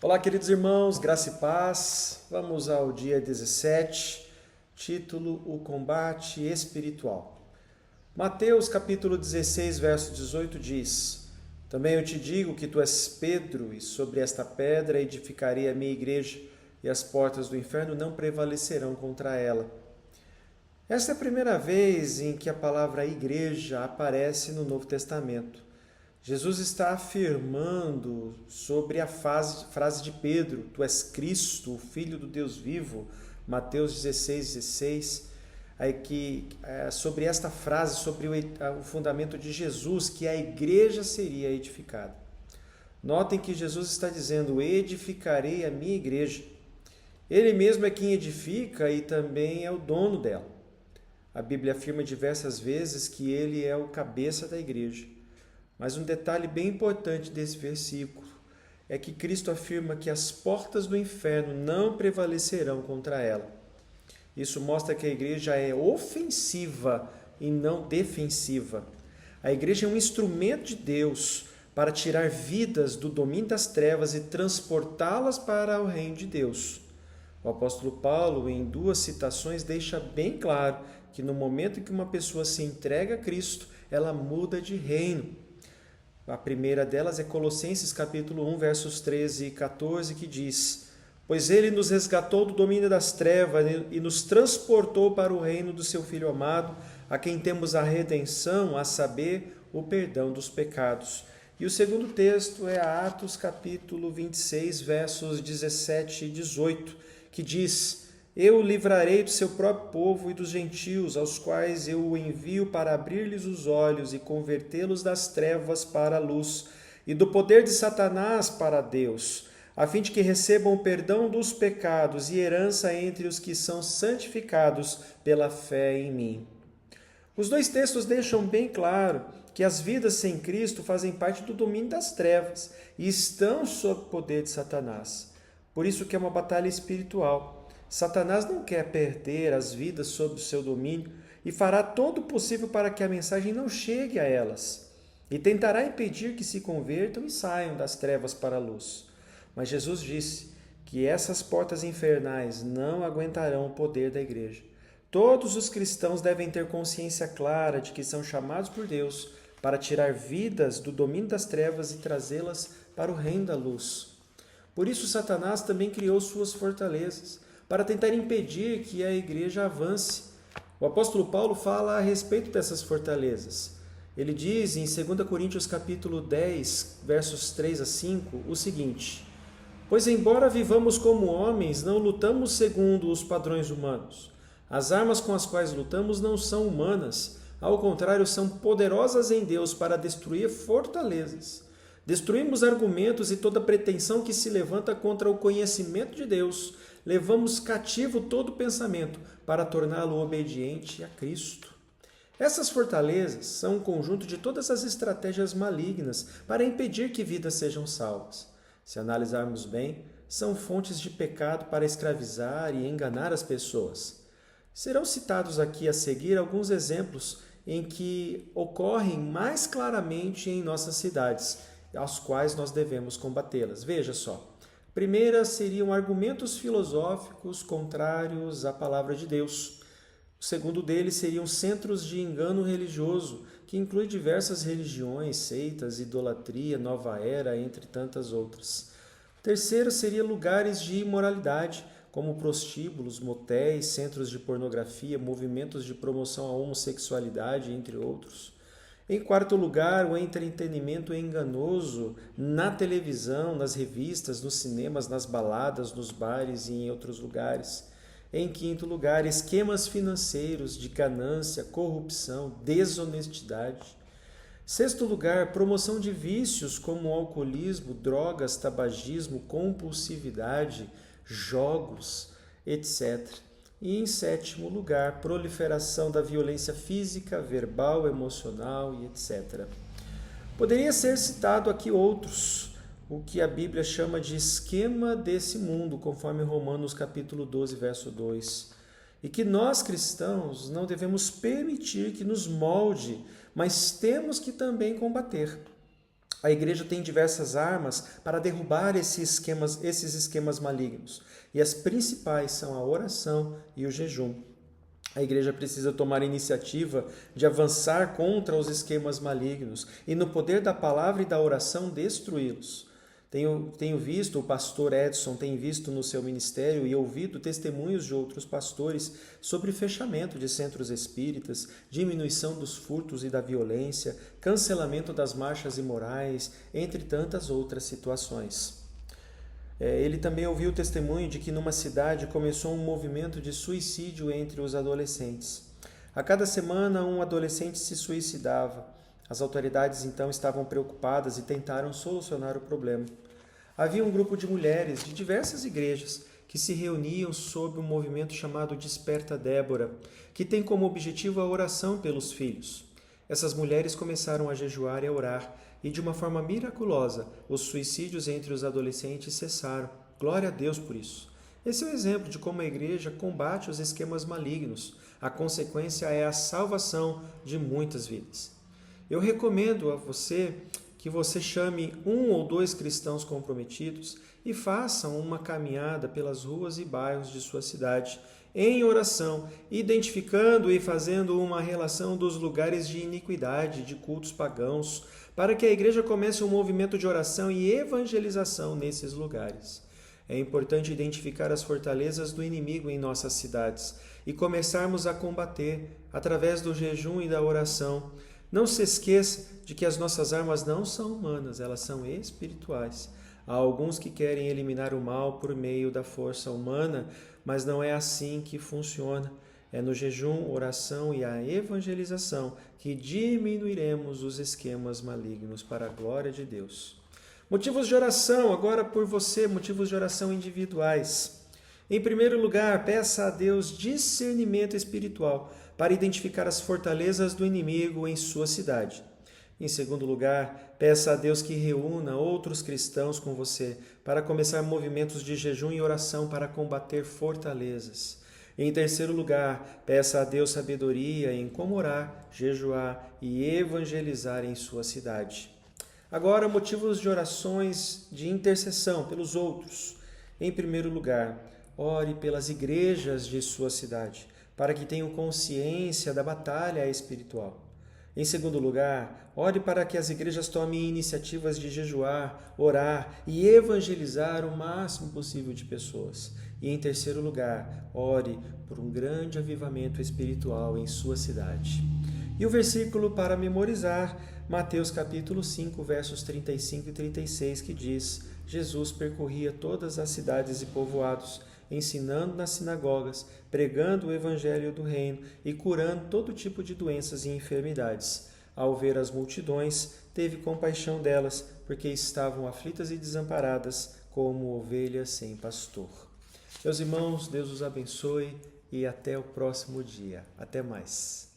Olá, queridos irmãos, graça e paz. Vamos ao dia 17, título: O combate espiritual. Mateus capítulo 16, verso 18 diz: Também eu te digo que tu és Pedro, e sobre esta pedra edificarei a minha igreja, e as portas do inferno não prevalecerão contra ela. Esta é a primeira vez em que a palavra igreja aparece no Novo Testamento. Jesus está afirmando sobre a frase de Pedro: Tu és Cristo, o Filho do Deus vivo, Mateus 16, sobre esta frase, sobre o fundamento de Jesus, que a igreja seria edificada. Notem que Jesus está dizendo: edificarei a minha igreja. Ele mesmo é quem edifica e também é o dono dela. A Bíblia afirma diversas vezes que ele é o cabeça da igreja. Mas um detalhe bem importante desse versículo é que Cristo afirma que as portas do inferno não prevalecerão contra ela. Isso mostra que a igreja é ofensiva e não defensiva. A igreja é um instrumento de Deus para tirar vidas do domínio das trevas e transportá-las para o reino de Deus. O apóstolo Paulo, em 2 citações, deixa bem claro que no momento em que uma pessoa se entrega a Cristo, ela muda de reino. A primeira delas é Colossenses capítulo 1, versos 13 e 14, que diz: Pois ele nos resgatou do domínio das trevas e nos transportou para o reino do seu Filho amado, a quem temos a redenção, a saber, o perdão dos pecados. E o segundo texto é Atos capítulo 26, versos 17 e 18, que diz: Eu o livrarei do seu próprio povo e dos gentios, aos quais eu o envio para abrir-lhes os olhos e convertê-los das trevas para a luz, e do poder de Satanás para Deus, a fim de que recebam o perdão dos pecados e herança entre os que são santificados pela fé em mim. Os dois textos deixam bem claro que as vidas sem Cristo fazem parte do domínio das trevas e estão sob o poder de Satanás. Por isso que é uma batalha espiritual. Satanás não quer perder as vidas sob o seu domínio e fará todo o possível para que a mensagem não chegue a elas. E tentará impedir que se convertam e saiam das trevas para a luz. Mas Jesus disse que essas portas infernais não aguentarão o poder da igreja. Todos os cristãos devem ter consciência clara de que são chamados por Deus para tirar vidas do domínio das trevas e trazê-las para o reino da luz. Por isso Satanás também criou suas fortalezas, para tentar impedir que a igreja avance. O apóstolo Paulo fala a respeito dessas fortalezas. Ele diz em 2 Coríntios capítulo 10, versos 3 a 5, o seguinte: Pois embora vivamos como homens, não lutamos segundo os padrões humanos. As armas com as quais lutamos não são humanas, ao contrário, são poderosas em Deus para destruir fortalezas. Destruímos argumentos e toda pretensão que se levanta contra o conhecimento de Deus. Levamos cativo todo pensamento para torná-lo obediente a Cristo. Essas fortalezas são um conjunto de todas as estratégias malignas para impedir que vidas sejam salvas. Se analisarmos bem, são fontes de pecado para escravizar e enganar as pessoas. Serão citados aqui a seguir alguns exemplos em que ocorrem mais claramente em nossas cidades, aos quais nós devemos combatê-las. Veja só. Primeira seriam argumentos filosóficos contrários à palavra de Deus. O segundo deles seriam centros de engano religioso, que inclui diversas religiões, seitas, idolatria, nova era, entre tantas outras. O terceiro seria lugares de imoralidade, como prostíbulos, motéis, centros de pornografia, movimentos de promoção à homossexualidade, entre outros. Em quarto lugar, o entretenimento enganoso na televisão, nas revistas, nos cinemas, nas baladas, nos bares e em outros lugares. Em quinto lugar, esquemas financeiros de ganância, corrupção, desonestidade. Sexto lugar, promoção de vícios como alcoolismo, drogas, tabagismo, compulsividade, jogos, etc. E em sétimo lugar, proliferação da violência física, verbal, emocional e etc. Poderia ser citado aqui outros, o que a Bíblia chama de esquema desse mundo, conforme Romanos capítulo 12, verso 2. E que nós cristãos não devemos permitir que nos molde, mas temos que também combater. A igreja tem diversas armas para derrubar esses esquemas malignos. E as principais são a oração e o jejum. A igreja precisa tomar iniciativa de avançar contra os esquemas malignos e, no poder da palavra e da oração, destruí-los. Tenho visto, o pastor Edson tem visto no seu ministério e ouvido testemunhos de outros pastores sobre fechamento de centros espíritas, diminuição dos furtos e da violência, cancelamento das marchas imorais, entre tantas outras situações. Ele também ouviu o testemunho de que numa cidade começou um movimento de suicídio entre os adolescentes. A cada semana, um adolescente se suicidava. As autoridades então estavam preocupadas e tentaram solucionar o problema. Havia um grupo de mulheres de diversas igrejas que se reuniam sob um movimento chamado Desperta Débora, que tem como objetivo a oração pelos filhos. Essas mulheres começaram a jejuar e a orar, e de uma forma miraculosa, os suicídios entre os adolescentes cessaram. Glória a Deus por isso. Esse é um exemplo de como a igreja combate os esquemas malignos. A consequência é a salvação de muitas vidas. Eu recomendo a você que você chame 1 ou 2 cristãos comprometidos e façam uma caminhada pelas ruas e bairros de sua cidade, em oração, identificando e fazendo uma relação dos lugares de iniquidade, de cultos pagãos, para que a igreja comece um movimento de oração e evangelização nesses lugares. É importante identificar as fortalezas do inimigo em nossas cidades e começarmos a combater através do jejum e da oração. Não se esqueça de que as nossas armas não são humanas, elas são espirituais. Há alguns que querem eliminar o mal por meio da força humana, mas não é assim que funciona. É no jejum, oração e a evangelização que diminuiremos os esquemas malignos para a glória de Deus. Motivos de oração, agora por você, motivos de oração individuais. Em primeiro lugar, peça a Deus discernimento espiritual para identificar as fortalezas do inimigo em sua cidade. Em segundo lugar, peça a Deus que reúna outros cristãos com você para começar movimentos de jejum e oração para combater fortalezas. Em terceiro lugar, peça a Deus sabedoria em como orar, jejuar e evangelizar em sua cidade. Agora, motivos de orações de intercessão pelos outros. Em primeiro lugar, ore pelas igrejas de sua cidade, para que tenham consciência da batalha espiritual. Em segundo lugar, ore para que as igrejas tomem iniciativas de jejuar, orar e evangelizar o máximo possível de pessoas. E em terceiro lugar, ore por um grande avivamento espiritual em sua cidade. E o versículo para memorizar, Mateus capítulo 5, versos 35 e 36, que diz: Jesus percorria todas as cidades e povoados, ensinando nas sinagogas, pregando o evangelho do reino e curando todo tipo de doenças e enfermidades. Ao ver as multidões, teve compaixão delas, porque estavam aflitas e desamparadas, como ovelhas sem pastor. Meus irmãos, Deus os abençoe e até o próximo dia. Até mais.